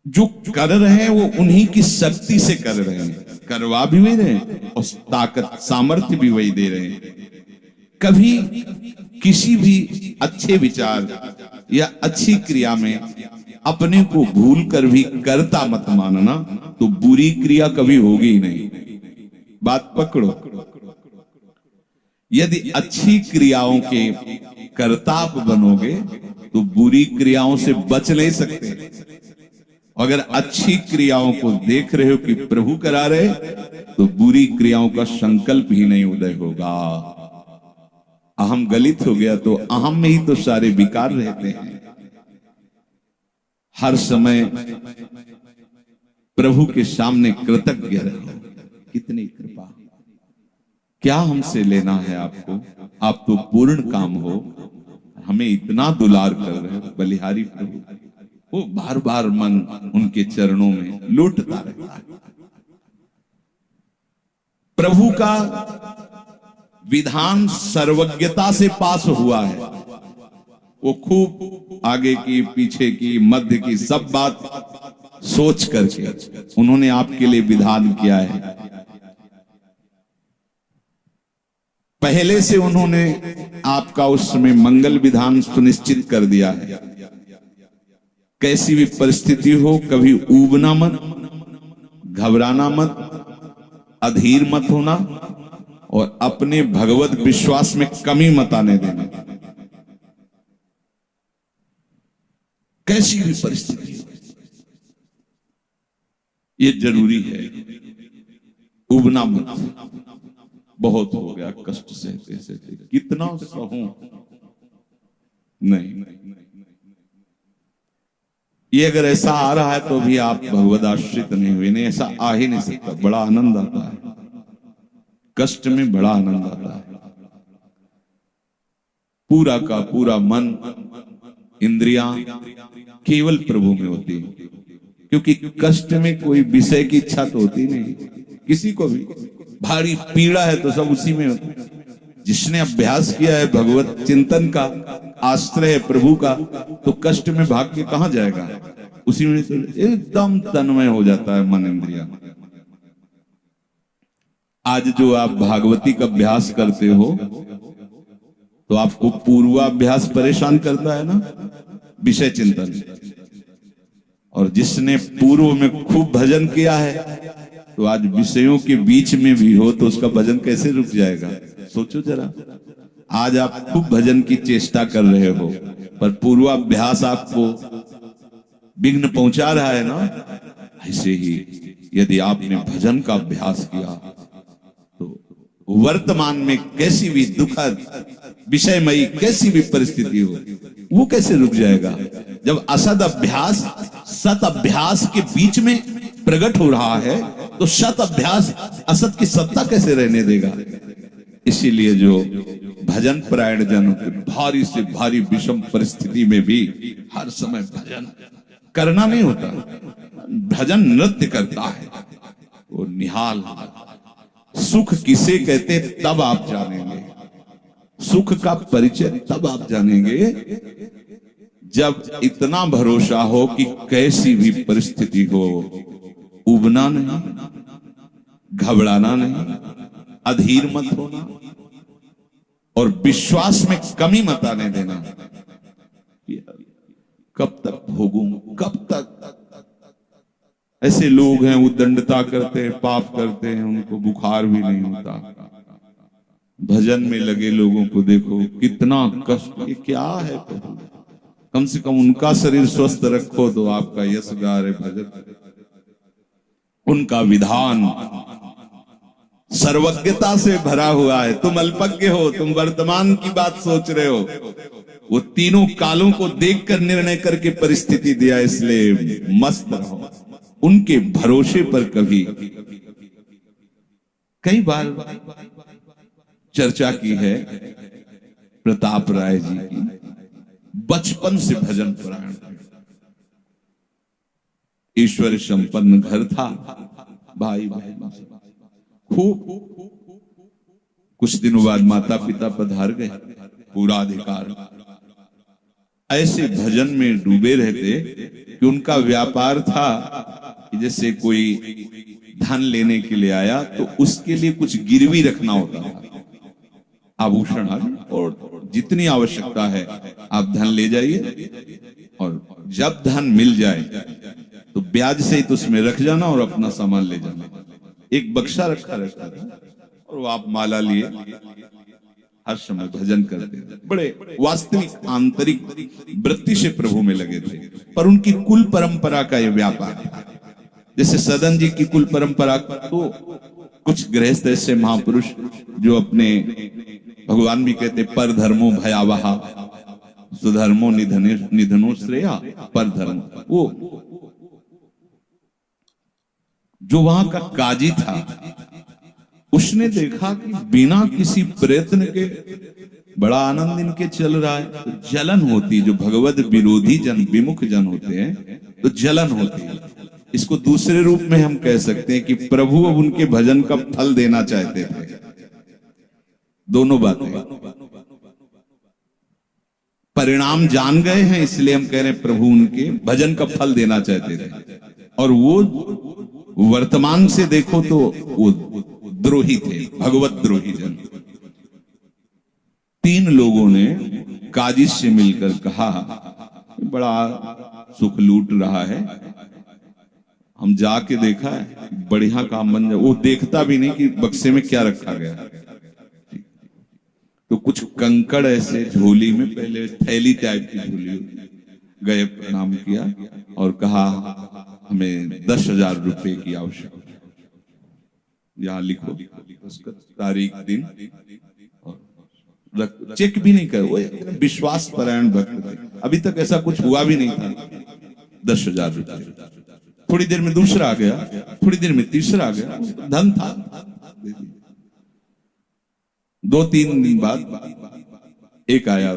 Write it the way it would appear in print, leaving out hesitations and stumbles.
जो कर रहे हैं वो उन्हीं की शक्ति से कर रहे हैं, करवा भी वही रहे हैं और ताकत सामर्थ्य भी वही दे रहे हैं। कभी किसी भी अच्छे विचार या अच्छी क्रिया में अपने को भूल कर भी कर्ता मत मानना, तो बुरी क्रिया कभी होगी ही नहीं। बात पकड़ो। यदि अच्छी क्रियाओं के कर्ता आप बनोगे तो बुरी क्रियाओं से बच नहीं सकते। अगर अच्छी क्रियाओं को देख रहे हो कि प्रभु करा रहे, तो बुरी क्रियाओं का संकल्प ही नहीं उदय होगा। अहम गलित हो गया तो अहम में ही तो सारे विकार रहते हैं। हर समय प्रभु के सामने कृतज्ञ रहो। कितनी कृपा, क्या हमसे लेना है आपको, आप तो पूर्ण काम हो, हमें इतना दुलार कर रहे हो। बलिहारी प्रभु, वो बार बार मन उनके चरणों में लौटता रहता है। प्रभु का विधान सर्वज्ञता से पास हुआ है। वो खूब आगे की, पीछे की, मध्य की सब बात सोच करके उन्होंने आपके लिए विधान किया है। पहले से उन्होंने आपका उस समय मंगल विधान सुनिश्चित कर दिया है। कैसी भी परिस्थिति हो, कभी ऊबना मत, घबराना मत, अधीर मत होना और अपने भगवत विश्वास में कमी मत आने देना। कैसी भी परिस्थिति हो, ये जरूरी है। उबना मत। बहुत हो गया कष्ट सहते सहते, कितना सहूं। नहीं, ये अगर ऐसा आ रहा है तो भी आप भगवद आश्रित नहीं हुए। नहीं, ऐसा आ ही नहीं सकता। बड़ा आनंद आता है, कष्ट में बड़ा आनंद आता है। पूरा का पूरा मन, इंद्रियां केवल प्रभु में होती है, क्योंकि कष्ट में कोई विषय की इच्छा तो होती नहीं किसी को भी। भारी पीड़ा है तो सब उसी में होता है। जिसने अभ्यास किया है भगवत चिंतन का, आश्रय है प्रभु का, तो कष्ट में भाग के कहां जाएगा, उसी में एकदम तन्मय हो जाता है मन, इंद्रिया। आज जो आप भागवती का अभ्यास करते हो तो आपको पूर्वाभ्यास परेशान करता है ना, विषय चिंतन। और जिसने पूर्व में खूब भजन किया है तो आज विषयों के बीच में भी हो तो उसका भजन कैसे रुक जाएगा। सोचो जरा, आज आप खूब भजन की चेष्टा कर रहे हो पर पूर्वाभ्यास आपको विघ्न पहुंचा रहा है ना। ऐसे ही यदि आपने भजन का अभ्यास किया तो वर्तमान में कैसी भी दुखद विषयमयी कैसी भी परिस्थिति हो, वो कैसे रुक जाएगा। जब असद अभ्यास सत अभ्यास के बीच में प्रकट हो रहा है तो सत अभ्यास असत की सत्ता कैसे रहने देगा। इसीलिए जो भजन परायण जन भारी से भारी विषम परिस्थिति में भी हर समय भजन करना नहीं होता, भजन नृत्य करता है। वो निहाल सुख किसे कहते तब आप जानेंगे, सुख का परिचय तब आप जानेंगे जब इतना भरोसा हो कि कैसी भी परिस्थिति हो उबना नहीं, घबराना नहीं, अधीर मत होना और विश्वास में कमी मत आने देना। कब तक भोगूं, कब तक। ऐसे लोग हैं उद्दंडता करते हैं, पाप करते हैं, उनको बुखार भी नहीं होता। भजन में लगे लोगों को देखो कितना कष्ट। ये क्या है प्रभु, कम से कम उनका शरीर स्वस्थ रखो तो आपका यश गा रहे भजन। उनका विधान सर्वज्ञता से भरा हुआ है। तुम अल्पज्ञ हो, तुम वर्तमान की बात सोच रहे हो। वो तीनों कालों को देखकर निर्णय करके परिस्थिति दिया, इसलिए मस्त रहो उनके भरोसे पर। कभी कई बार चर्चा की है प्रताप राय जी की, बचपन से भजन परायण, ईश्वर संपन्न घर था, भाई खूब। कुछ दिनों बाद माता पिता पधार गए, पूरा अधिकार। ऐसे भजन में डूबे रहते कि उनका व्यापार था कि जैसे कोई धन लेने के लिए आया तो उसके लिए कुछ गिरवी रखना होता था, आभूषण आदि, और जितनी आवश्यकता है आप धन ले जाइए, और जब धन मिल जाए तो ब्याज सहित उसमें रख जाना और अपना सामान ले जाना। एक बक्सा रखा रहता था और वो आप माला लिए हर समय भजन करते थे, बड़े वास्तविक आंतरिक वृत्ति से प्रभु में लगे थे। पर उनकी कुल परंपरा का ये व्यापार, जैसे सदन जी की कुल परंपरा, तो कुछ गृहस्थ ऐसे महापुरुष जो अपने, भगवान भी कहते पर धर्मो भयावहा सुधर्मो निधनो श्रेया, पर धर्म, वो जो वहां का काजी था उसने देखा कि बिना किसी प्रयत्न के बड़ा आनंद इनके चल रहा है, तो जलन होती, जो भगवत विरोधी जन, विमुख जन होते हैं तो जलन होती है। इसको दूसरे रूप में हम कह सकते हैं कि प्रभु अब उनके भजन का फल देना चाहते थे। दोनों बातें, परिणाम जान गए हैं इसलिए हम कह रहे हैं प्रभु उनके भजन का फल देना चाहते थे, और वो वर्तमान से देखो तो वो द्रोही थे, भगवत द्रोही जन। 3 लोगों ने काजी से मिलकर कहा बड़ा सुख लूट रहा है, हम जाके देखा है बढ़िया काम बन जाए। वो देखता भी नहीं कि बक्से में क्या रखा गया। तो कुछ कंकड़ ऐसे झोली में, पहले थैली टाइप की झोली, गए प्रणाम किया और कहा हमें 10,000 रुपए की आवश्यकता, यहाँ लिखो उसका तारीख दिन, और चेक भी नहीं कर, वो विश्वास परायण भक्त थे, अभी तक ऐसा कुछ हुआ भी नहीं था। 10,000 रुपए, थोड़ी देर में दूसरा आ गया, थोड़ी देर में तीसरा आ गया, धन था। 2-3 दिन बाद एक आया,